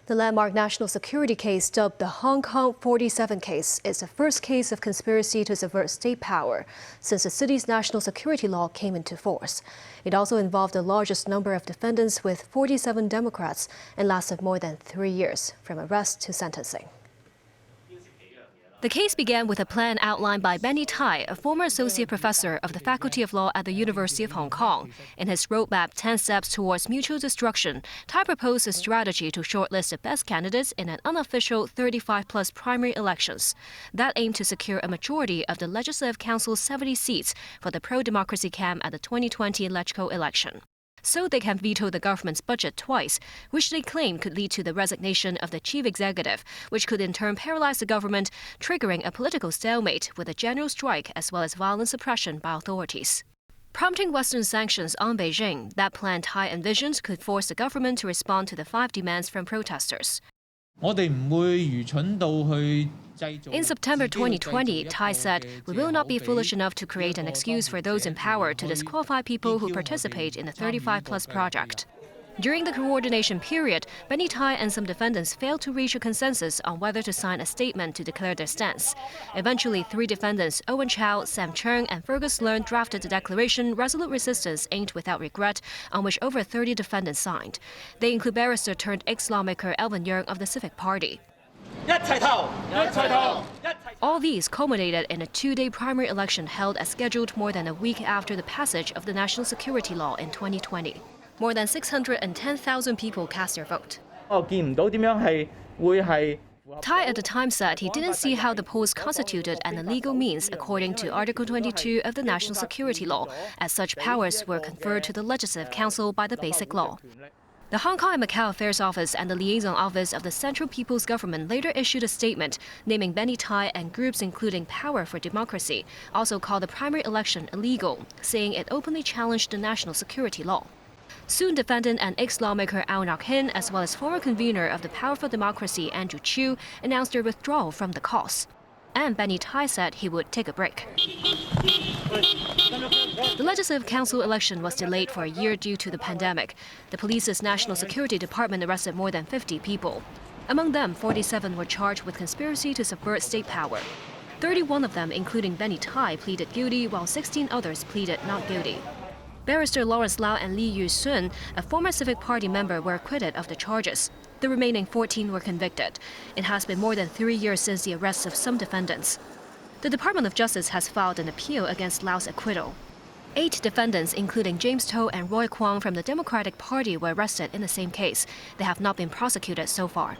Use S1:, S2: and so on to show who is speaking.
S1: The landmark national security case, dubbed the Hong Kong 47 case, is the first case of conspiracy to subvert state power since the city's national security law came into force. It also involved the largest number of defendants, with 47 Democrats, and lasted more than 3 years, from arrest to sentencing.
S2: The case began with a plan outlined by Benny Tai, a former associate professor of the Faculty of Law at the University of Hong Kong. In his roadmap, 10 Steps Towards Mutual Destruction, Tai proposed a strategy to shortlist the best candidates in an unofficial 35-plus primary elections that aimed to secure a majority of the Legislative Council's 70 seats for the pro-democracy camp at the 2020 LegCo election, so they can veto the government's budget twice, which they claim could lead to the resignation of the chief executive, which could in turn paralyze the government, triggering a political stalemate with a general strike as well as violent suppression by authorities. Prompting Western sanctions on Beijing, that plan Tai envisioned could force the government to respond to the 5 demands from protesters. In September 2020, Tai said, "We will not be foolish enough to create an excuse for those in power to disqualify people who participate in the 35-plus project." During the coordination period, Benny Tai and some defendants failed to reach a consensus on whether to sign a statement to declare their stance. Eventually, 3 defendants, Owen Chow, Sam Chung, and Fergus Leung, drafted the declaration Resolute Resistance Aimed Without Regret, on which over 30 defendants signed. They include barrister turned ex-lawmaker Alvin Yeung of the Civic Party. All these culminated in a 2-day primary election held as scheduled more than a week after the passage of the national security law in 2020. More than 610,000 people cast their vote. Tai at the time said he didn't see how the polls constituted an illegal means according to Article 22 of the National Security Law, as such powers were conferred to the Legislative Council by the Basic Law. The Hong Kong and Macau Affairs Office and the Liaison Office of the Central People's Government later issued a statement naming Benny Tai and groups including Power for Democracy also called the primary election illegal, saying it openly challenged the national security law. Soon, defendant and ex-lawmaker Au Nak Hin, as well as former convener of the Power for Democracy Andrew Chiu, announced their withdrawal from the cause. And Benny Tai said he would take a break. The Legislative Council election was delayed for a year due to the pandemic. The police's National Security Department arrested more than 50 people. Among them, 47 were charged with conspiracy to subvert state power. 31 of them, including Benny Tai, pleaded guilty, while 16 others pleaded not guilty. Barrister Lawrence Lau and Lee Yu-sun, a former Civic Party member, were acquitted of the charges. The remaining 14 were convicted. It has been more than 3 years since the arrests of some defendants. The Department of Justice has filed an appeal against Lau's acquittal. 8 defendants, including James To and Roy Kwong from the Democratic Party, were arrested in the same case. They have not been prosecuted so far.